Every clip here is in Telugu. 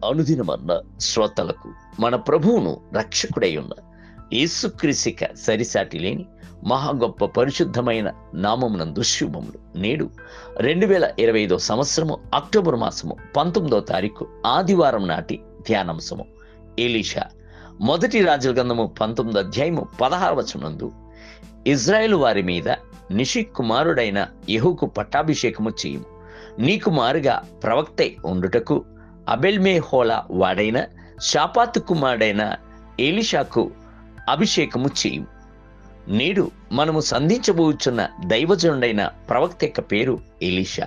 అనుదినమన్న శ్రోతలకు మన ప్రభువును రక్షకుడై ఉన్న యేసుక్రీస్తుక సరిసాటి లేని మహా గొప్ప పరిశుద్ధమైన నామమునందు శుభములు. నేడు 2025 సంవత్సరము అక్టోబర్ మాసము 19వ తారీఖు ఆదివారం నాటి ధ్యానాంశము. ఎలీషా. మొదటి రాజుల గ్రంథము 19వ అధ్యాయము 16వ వచనమందు ఇజ్రాయేలు వారి మీద నిషి కుమారుడైన యెహూకు పట్టాభిషేకము చేయము. నీ కుమారుగా ప్రవక్తై ఉండుటకు అబెల్మేహోలా వాడైన షాపాతు కుమారుడైన ఎలీషాకు అభిషేకము చేయము. నేడు మనము సంధించబోచున్న దైవజనుడైన ప్రవక్త యొక్క పేరు ఎలీషా.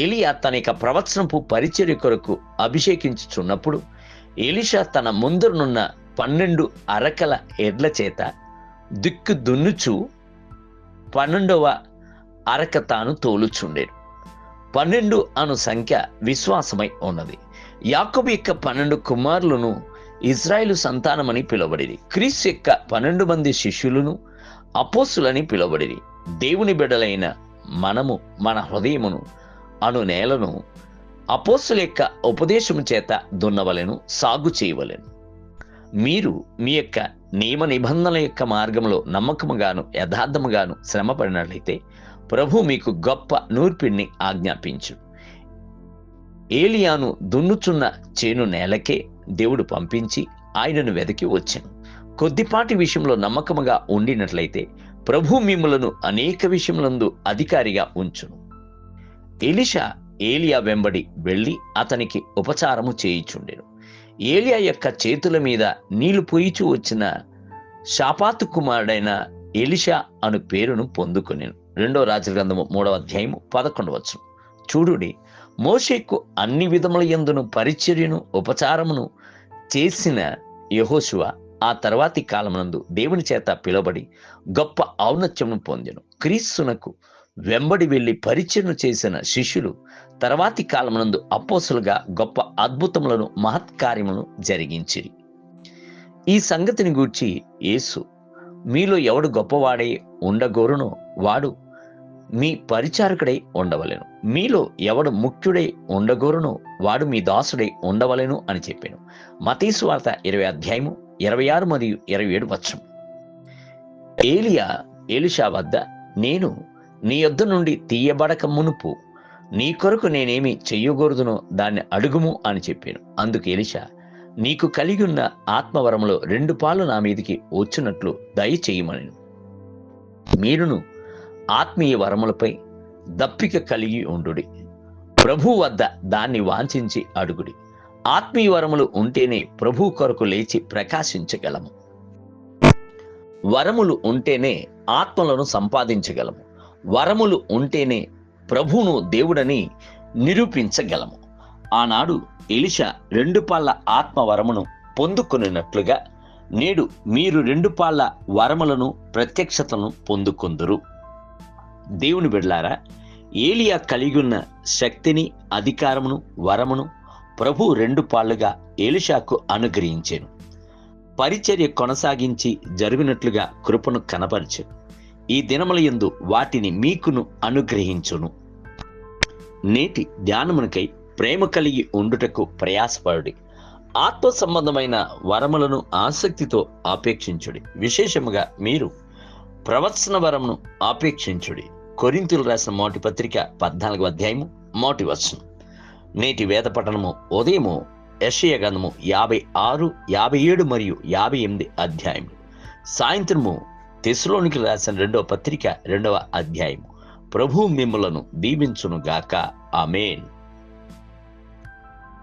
ఎలియా తన యొక్క ప్రవచనపు పరిచర్య కొరకు అభిషేకించుచున్నప్పుడు ఎలీషా తన ముందరనున్న 12 అరకల ఎడ్ల చేత దిక్కు దున్నుచు 12వ అరక తాను తోలుచుండేను. 12 అను సంఖ్య విశ్వాసమై ఉన్నది. యాకోబు యొక్క 12 కుమారులను ఇజ్రాయేలు సంతానమని పిలువబడిరి. క్రీస్తు యొక్క 12 మంది శిష్యులను అపోస్తులని పిలువబడిరి. దేవుని బిడ్డలైన మనము మన హృదయమును అను నేలను అపోస్తుల యొక్క ఉపదేశము చేత దున్నవలెను, సాగు చేయవలెను. మీరు మీ యొక్క నియమ నిబంధనల యొక్క మార్గంలో నమ్మకముగాను యథార్థముగాను శ్రమపడినట్లయితే ప్రభు మీకు గొప్ప నూర్పిడిని ఆజ్ఞాపించు. ఏలియాను దున్నుచున్న చేను నేలకే దేవుడు పంపించి ఆయనను వెదకి వచ్చాను. కొద్దిపాటి విషయంలో నమ్మకముగా ఉండినట్లయితే ప్రభు మిమ్ములను అనేక విషయములందు అధికారిగా ఉంచును. ఎలీషా ఏలియా వెంబడి వెళ్ళి అతనికి ఉపచారము చేయిచుండెను. ఏలియా యొక్క చేతుల మీద నీళ్లు పోయిచు వచ్చిన షాపాతు కుమారుడైన ఎలీషా అను పేరును పొందుకొనెను. 2వ రాజుల గ్రంథము 3వ అధ్యాయము 11వ వచనం. చూడుడి, మోషేకు అన్ని విధముల యందును పరిచర్యను ఉపచారమును చేసిన యెహోషువ ఆ తర్వాతి కాలమునందు దేవుని చేత పిలువబడి గొప్ప ఔన్నత్యమును పొందెను. క్రీస్తునకు వెంబడి వెళ్లి పరిచర్యను చేసిన శిష్యులు తర్వాతి కాలమునందు అపోస్తులుగా గొప్ప అద్భుతములను మహత్కార్యములను జరిగించిరి. ఈ సంగతిని గూర్చి యేసు, మీలో ఎవడు గొప్పవాడై ఉండగోరునో వాడు మీ పరిచారకుడై ఉండవలెను, మీలో ఎవడు ముఖ్యుడై ఉండగోరునో వాడు మీ దాసుడై ఉండవలెను అని చెప్పాను. మత్తయి సువార్త 20వ అధ్యాయము 26 మరియు 27 వచనం. ఏలియా ఎలీషా వద్ద, నేను నీ యొద్ద నుండి తీయబడక మునుపు నీ కొరకు నేనేమి చెయ్యగోరుదునో దాన్ని అడుగుము అని చెప్పాను. అందుకు ఎలీషా, నీకు కలిగి ఉన్న ఆత్మవరములో 2 పాలు నా మీదికి వచ్చినట్లు దయచేయమనెను. మీరును ఆత్మీయ వరములపై దప్పిక కలిగి ఉండుడి. ప్రభు వద్ద దాన్ని వాంఛించి అడుగుడి. ఆత్మీయ వరములు ఉంటేనే ప్రభు కొరకు లేచి ప్రకాశించగలము. వరములు ఉంటేనే ఆత్మలను సంపాదించగలము. వరములు ఉంటేనే ప్రభువును దేవుడని నిరూపించగలము. ఆనాడు ఎలీషా 2 పాళ్ళ ఆత్మవరమును పొందుకొనినట్లుగా నేడు మీరు 2 పాళ్ళ వరములను ప్రత్యక్షతను పొందుకొందురు. దేవుని బిడ్డలారా, ఏలియా కలిగిన్న శక్తిని అధికారమును వరమును ప్రభు 2 పాళ్ళుగా ఎలీషాకు అనుగ్రహించెను. పరిచర్య కొనసాగించి జరిగినట్లుగా కృపను కనపరిచెను. ఈ దినములయందు వాటిని మీకును అనుగ్రహించును. నేటి ధ్యానమునకై ప్రేమ కలిగి ఉండుటకు ప్రయాసపడుడి. ఆత్మ సంబంధమైన వరములను ఆసక్తితో ఆపేక్షించుడి. విశేషముగా మీరు ప్రవచన వరమును ఆపేక్షించుడి. కొరింథీయులు రాసిన మొదటి పత్రిక 14వ అధ్యాయము 1వ వచనం. నేటి వేద పఠనము ఉదయము యెషయా గ్రంథము 56, 57 మరియు 58 అధ్యాయములు. సాయంత్రము తెస్సలోనికీయులకు రాసిన 2వ పత్రిక 2వ అధ్యాయము. ప్రభు మిమ్ములను దీవించునుగాక. ఆమేన్.